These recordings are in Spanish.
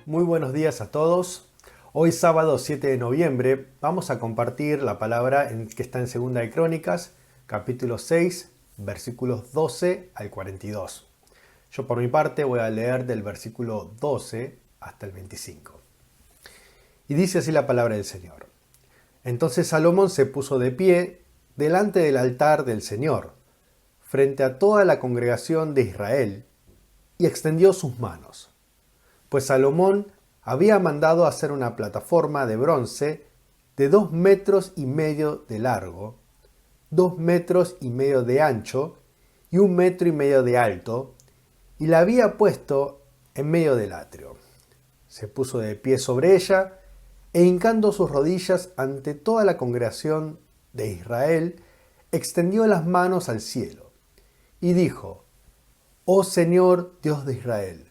Muy buenos días a todos. Hoy sábado 7 de noviembre vamos a compartir la palabra que está en Segunda de Crónicas, capítulo 6, versículos 12 al 42. Yo por mi parte voy a leer del versículo 12 hasta el 25. Y dice así la palabra del Señor. Entonces Salomón se puso de pie delante del altar del Señor, frente a toda la congregación de Israel, y extendió sus manos. Pues Salomón había mandado hacer una plataforma de bronce de 2,5 metros de largo, 2,5 metros de ancho y 1,5 metros de alto, y la había puesto en medio del atrio. Se puso de pie sobre ella e hincando sus rodillas ante toda la congregación de Israel, extendió las manos al cielo y dijo: Oh Señor Dios de Israel,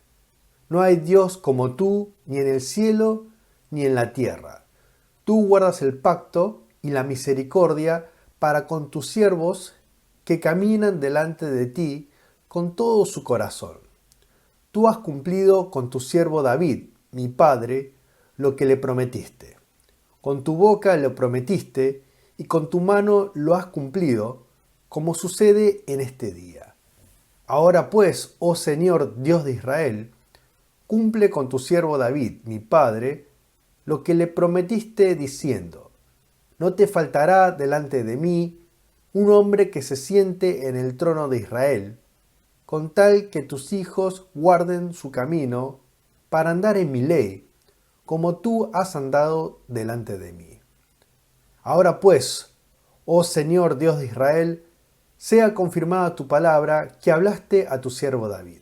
no hay Dios como tú, ni en el cielo ni en la tierra. Tú guardas el pacto y la misericordia para con tus siervos que caminan delante de ti con todo su corazón. Tú has cumplido con tu siervo David, mi padre, lo que le prometiste. Con tu boca lo prometiste y con tu mano lo has cumplido, como sucede en este día. Ahora pues, oh Señor Dios de Israel, cumple con tu siervo David, mi padre, lo que le prometiste diciendo: no te faltará delante de mí un hombre que se siente en el trono de Israel, con tal que tus hijos guarden su camino para andar en mi ley, como tú has andado delante de mí. Ahora pues, oh Señor Dios de Israel, sea confirmada tu palabra que hablaste a tu siervo David.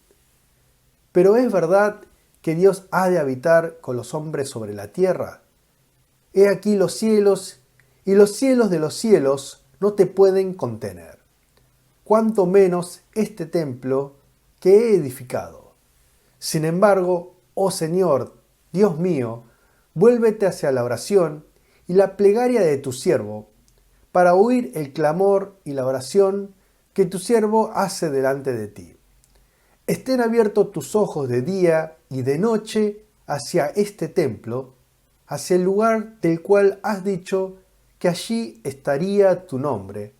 Pero es verdad que Dios ha de habitar con los hombres sobre la tierra. He aquí los cielos, y los cielos de los cielos no te pueden contener. Cuanto menos este templo que he edificado. Sin embargo, oh Señor, Dios mío, vuélvete hacia la oración y la plegaria de tu siervo, para oír el clamor y la oración que tu siervo hace delante de ti. Estén abiertos tus ojos de día y de noche hacia este templo, hacia el lugar del cual has dicho que allí estaría tu nombre,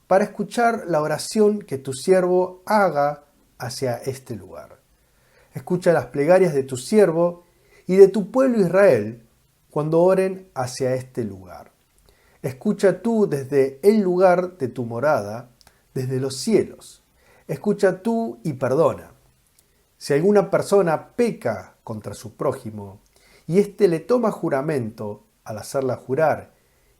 para escuchar la oración que tu siervo haga hacia este lugar. Escucha las plegarias de tu siervo y de tu pueblo Israel cuando oren hacia este lugar. Escucha tú desde el lugar de tu morada, desde los cielos. Escucha tú y perdona. Si alguna persona peca contra su prójimo y éste le toma juramento al hacerla jurar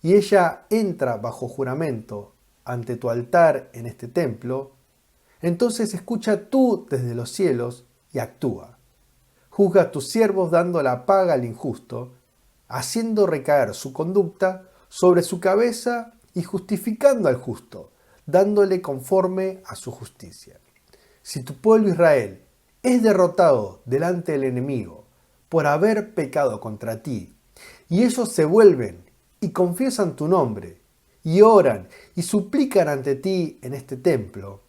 y ella entra bajo juramento ante tu altar en este templo, entonces escucha tú desde los cielos y actúa. Juzga a tus siervos dando la paga al injusto, haciendo recaer su conducta sobre su cabeza y justificando al justo, dándole conforme a su justicia. Si tu pueblo Israel es derrotado delante del enemigo por haber pecado contra ti, y ellos se vuelven y confiesan tu nombre, y oran y suplican ante ti en este templo,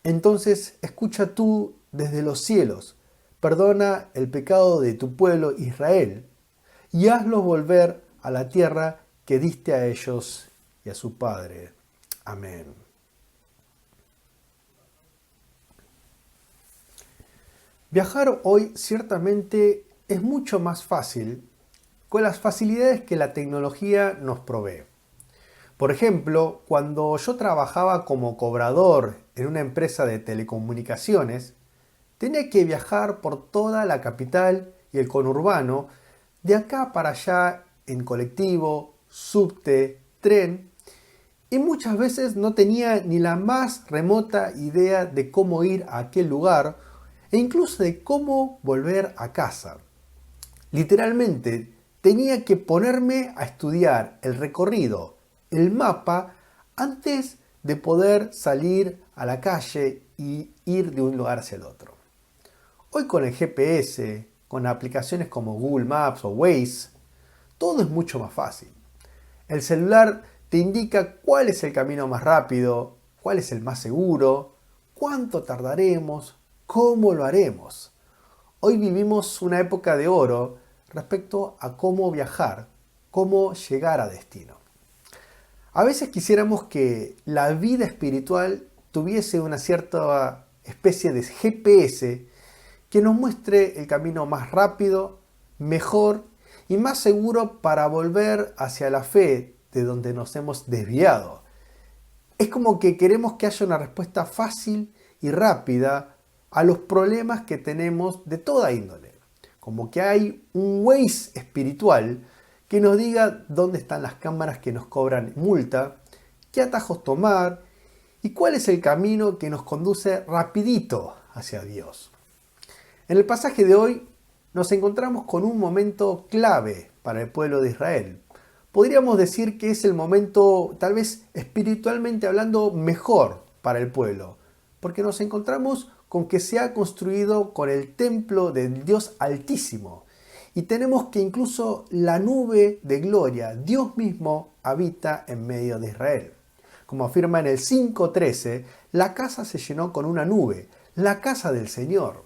entonces escucha tú desde los cielos, perdona el pecado de tu pueblo Israel, y hazlos volver a la tierra que diste a ellos y a su padre. Amén. Viajar hoy ciertamente es mucho más fácil con las facilidades que la tecnología nos provee. Por ejemplo, cuando yo trabajaba como cobrador en una empresa de telecomunicaciones, tenía que viajar por toda la capital y el conurbano, de acá para allá en colectivo, subte, tren, y muchas veces no tenía ni la más remota idea de cómo ir a aquel lugar e incluso de cómo volver a casa. Literalmente tenía que ponerme a estudiar el recorrido, el mapa, antes de poder salir a la calle y ir de un lugar hacia el otro. Hoy con el GPS, con aplicaciones como Google Maps o Waze, todo es mucho más fácil. El celular te indica cuál es el camino más rápido, cuál es el más seguro, cuánto tardaremos, cómo lo haremos. hoy vivimos una época de oro respecto a cómo viajar, cómo llegar a destino. A veces quisiéramos que la vida espiritual tuviese una cierta especie de GPS que nos muestre el camino más rápido, mejor y más seguro para volver hacia la fe de donde nos hemos desviado. Es como que queremos que haya una respuesta fácil y rápida a los problemas que tenemos de toda índole. Como que hay un Waze espiritual que nos diga dónde están las cámaras que nos cobran multa, qué atajos tomar y cuál es el camino que nos conduce rapidito hacia Dios. En el pasaje de hoy nos encontramos con un momento clave para el pueblo de Israel. Podríamos decir que es el momento, tal vez espiritualmente hablando, mejor para el pueblo, porque nos encontramos con que se ha construido con el templo del Dios Altísimo y tenemos que incluso la nube de gloria, Dios mismo, habita en medio de Israel. Como afirma en el 5:13, la casa se llenó con una nube, la casa del Señor.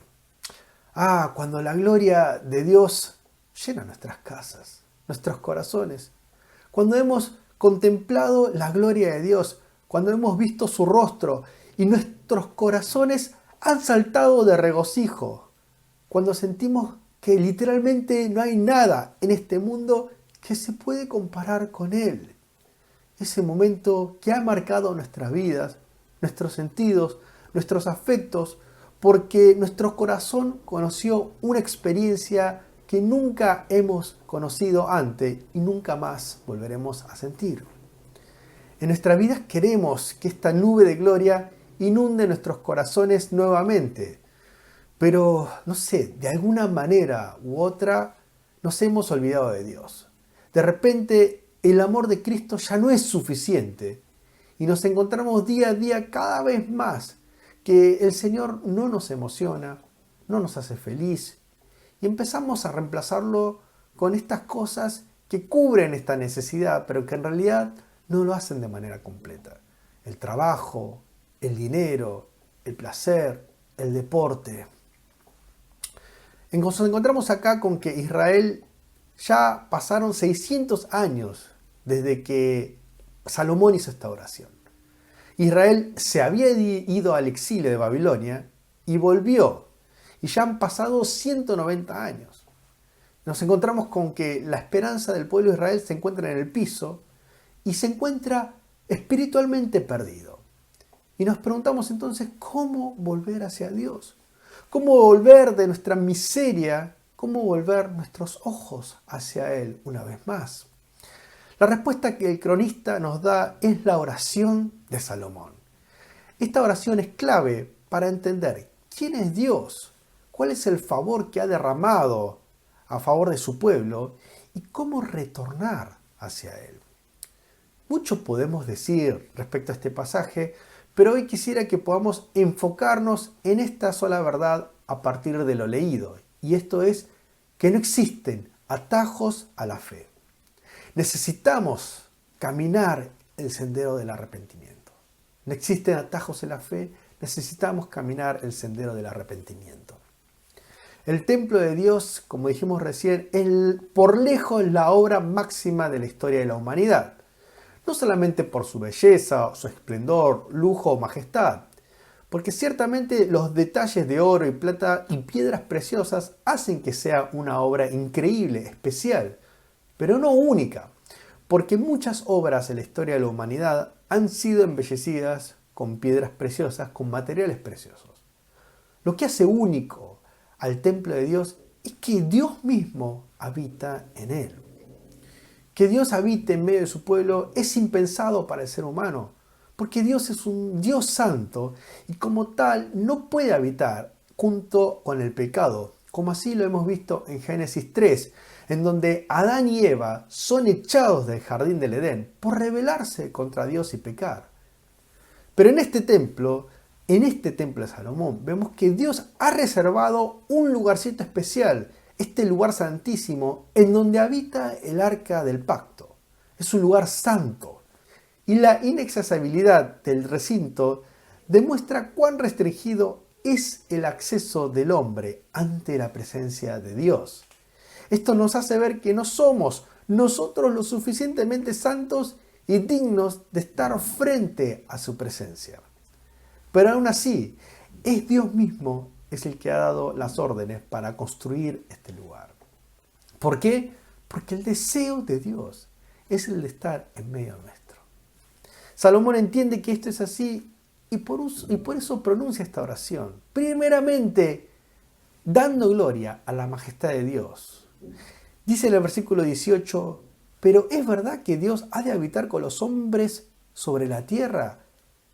Cuando la gloria de Dios llena nuestras casas, nuestros corazones. Cuando hemos contemplado la gloria de Dios, cuando hemos visto su rostro y nuestros corazones han saltado de regocijo, cuando sentimos que literalmente no hay nada en este mundo que se puede comparar con Él. Ese momento que ha marcado nuestras vidas, nuestros sentidos, nuestros afectos, porque nuestro corazón conoció una experiencia que nunca hemos conocido antes y nunca más volveremos a sentir. En nuestras vidas queremos que esta nube de gloria inunde nuestros corazones nuevamente, pero no sé, de alguna manera u otra nos hemos olvidado de Dios. De repente el amor de Cristo ya no es suficiente y nos encontramos día a día cada vez más que el Señor no nos emociona, no nos hace feliz y empezamos a reemplazarlo con estas cosas que cubren esta necesidad, pero que en realidad no lo hacen de manera completa. El trabajo, el dinero, el placer, el deporte. Nos encontramos acá con que Israel ya pasaron 600 años desde que Salomón hizo esta oración. Israel se había ido al exilio de Babilonia y volvió. Y ya han pasado 190 años. Nos encontramos con que la esperanza del pueblo de Israel se encuentra en el piso y se encuentra espiritualmente perdido. Y nos preguntamos entonces, ¿cómo volver hacia Dios? ¿Cómo volver de nuestra miseria? ¿Cómo volver nuestros ojos hacia Él una vez más? La respuesta que el cronista nos da es la oración de Salomón. Esta oración es clave para entender quién es Dios, cuál es el favor que ha derramado a favor de su pueblo y cómo retornar hacia Él. Mucho podemos decir respecto a este pasaje, pero hoy quisiera que podamos enfocarnos en esta sola verdad a partir de lo leído, y esto es que no existen atajos a la fe. Necesitamos caminar el sendero del arrepentimiento. No existen atajos en la fe, necesitamos caminar el sendero del arrepentimiento. El templo de Dios, como dijimos recién, es por lejos la obra máxima de la historia de la humanidad. No solamente por su belleza, su esplendor, lujo o majestad, porque ciertamente los detalles de oro y plata y piedras preciosas hacen que sea una obra increíble, especial, pero no única, porque muchas obras en la historia de la humanidad han sido embellecidas con piedras preciosas, con materiales preciosos. Lo que hace único al templo de Dios es que Dios mismo habita en él. Que Dios habite en medio de su pueblo es impensado para el ser humano, porque Dios es un Dios santo y como tal no puede habitar junto con el pecado, como así lo hemos visto en Génesis 3, en donde Adán y Eva son echados del jardín del Edén por rebelarse contra Dios y pecar. Pero en este templo de Salomón, vemos que Dios ha reservado un lugarcito especial, este lugar santísimo, en donde habita el arca del pacto. Es un lugar santo. Y la inaccesibilidad del recinto demuestra cuán restringido es el acceso del hombre ante la presencia de Dios. Esto nos hace ver que no somos nosotros lo suficientemente santos y dignos de estar frente a su presencia. Pero aún así, es Dios mismo es el que ha dado las órdenes para construir este lugar. ¿Por qué? Porque el deseo de Dios es el de estar en medio nuestro. Salomón entiende que esto es así y por eso pronuncia esta oración. Primeramente, dando gloria a la majestad de Dios. Dice en el versículo 18, pero ¿es verdad que Dios ha de habitar con los hombres sobre la tierra?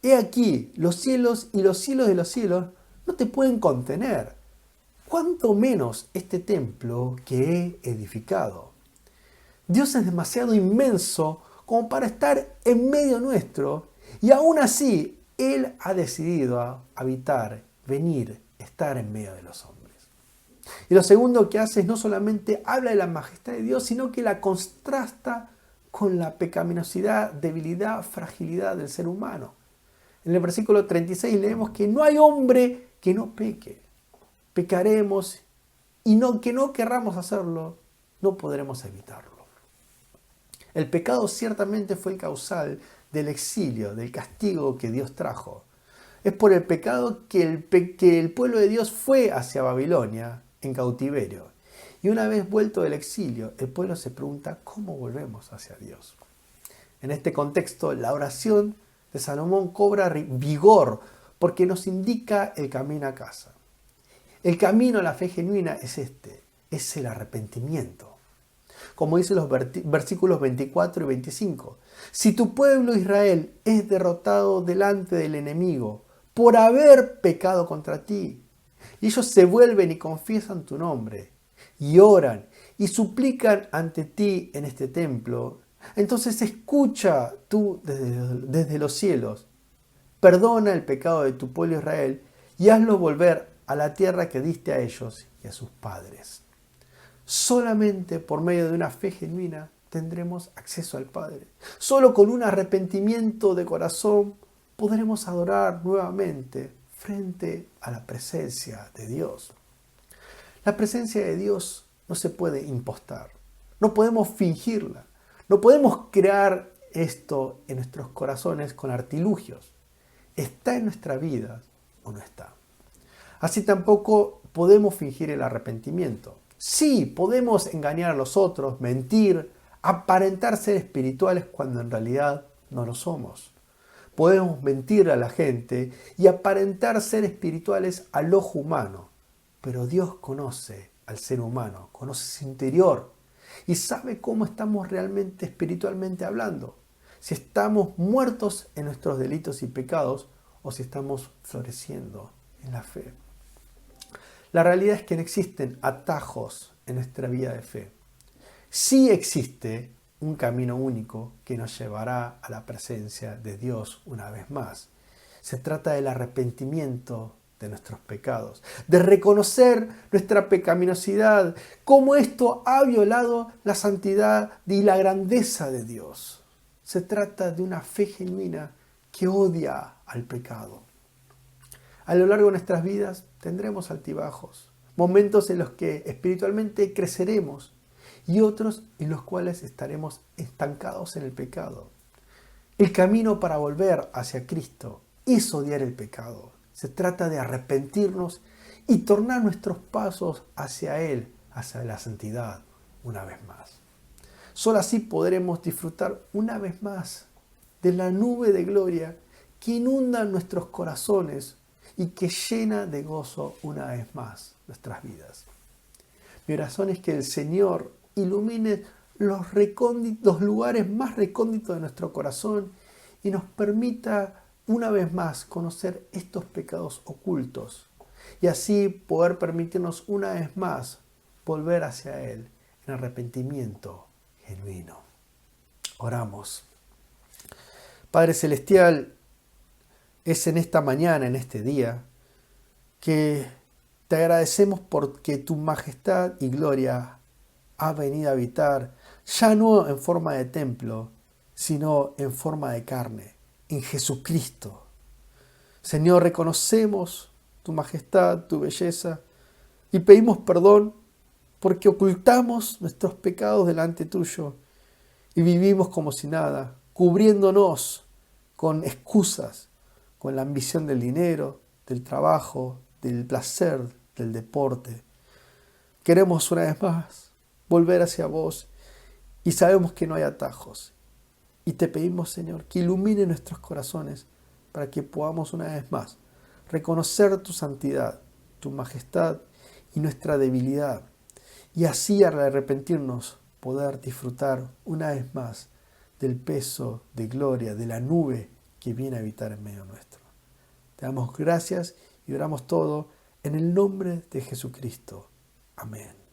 He aquí, los cielos y los cielos de los cielos no te pueden contener. ¿Cuánto menos este templo que he edificado? Dios es demasiado inmenso como para estar en medio nuestro y aún así Él ha decidido habitar, venir, estar en medio de los hombres. Y lo segundo que hace es no solamente habla de la majestad de Dios, sino que la contrasta con la pecaminosidad, debilidad, fragilidad del ser humano. En el versículo 36 leemos que no hay hombre que no peque. Pecaremos y que no querramos hacerlo, no podremos evitarlo. El pecado ciertamente fue el causal del exilio, del castigo que Dios trajo. Es por el pecado que el pueblo de Dios fue hacia Babilonia en cautiverio. Y una vez vuelto del exilio, el pueblo se pregunta cómo volvemos hacia Dios. En este contexto, la oración de Salomón cobra vigor porque nos indica el camino a casa. El camino a la fe genuina es es el arrepentimiento. Como dicen los versículos 24 y 25. Si tu pueblo Israel es derrotado delante del enemigo por haber pecado contra ti, y ellos se vuelven y confiesan tu nombre, y oran y suplican ante ti en este templo, entonces escucha tú desde los cielos, perdona el pecado de tu pueblo Israel y hazlo volver a la tierra que diste a ellos y a sus padres. Solamente por medio de una fe genuina tendremos acceso al Padre. Solo con un arrepentimiento de corazón podremos adorar nuevamente frente a la presencia de Dios. La presencia de Dios no se puede impostar. No podemos fingirla. No podemos crear esto en nuestros corazones con artilugios. ¿Está en nuestra vida o no está? Así tampoco podemos fingir el arrepentimiento. Sí, podemos engañar a los otros, mentir, aparentar ser espirituales cuando en realidad no lo somos. Podemos mentir a la gente y aparentar ser espirituales al ojo humano, pero Dios conoce al ser humano, conoce su interior y sabe cómo estamos realmente espiritualmente hablando. Si estamos muertos en nuestros delitos y pecados o si estamos floreciendo en la fe. La realidad es que no existen atajos en nuestra vida de fe. Sí existe un camino único que nos llevará a la presencia de Dios una vez más. Se trata del arrepentimiento de nuestros pecados, de reconocer nuestra pecaminosidad, cómo esto ha violado la santidad y la grandeza de Dios. Se trata de una fe genuina que odia al pecado. A lo largo de nuestras vidas tendremos altibajos, momentos en los que espiritualmente creceremos y otros en los cuales estaremos estancados en el pecado. El camino para volver hacia Cristo es odiar el pecado. Se trata de arrepentirnos y tornar nuestros pasos hacia Él, hacia la santidad, una vez más. Solo así podremos disfrutar una vez más de la nube de gloria que inunda nuestros corazones y que llena de gozo una vez más nuestras vidas. Mi oración es que el Señor ilumine los lugares más recónditos de nuestro corazón y nos permita una vez más conocer estos pecados ocultos y así poder permitirnos una vez más volver hacia Él en arrepentimiento genuino. Oramos. Padre Celestial, es en esta mañana, en este día, que te agradecemos porque tu majestad y gloria ha venido a habitar, ya no en forma de templo, sino en forma de carne, en Jesucristo. Señor, reconocemos tu majestad, tu belleza, y pedimos perdón porque ocultamos nuestros pecados delante tuyo y vivimos como si nada, cubriéndonos con excusas, con la ambición del dinero, del trabajo, del placer, del deporte. Queremos una vez más volver hacia vos y sabemos que no hay atajos. Y te pedimos, Señor, que ilumine nuestros corazones para que podamos una vez más reconocer tu santidad, tu majestad y nuestra debilidad. Y así al arrepentirnos poder disfrutar una vez más del peso de gloria, de la nube que viene a habitar en medio nuestro. Te damos gracias y oramos todo en el nombre de Jesucristo. Amén.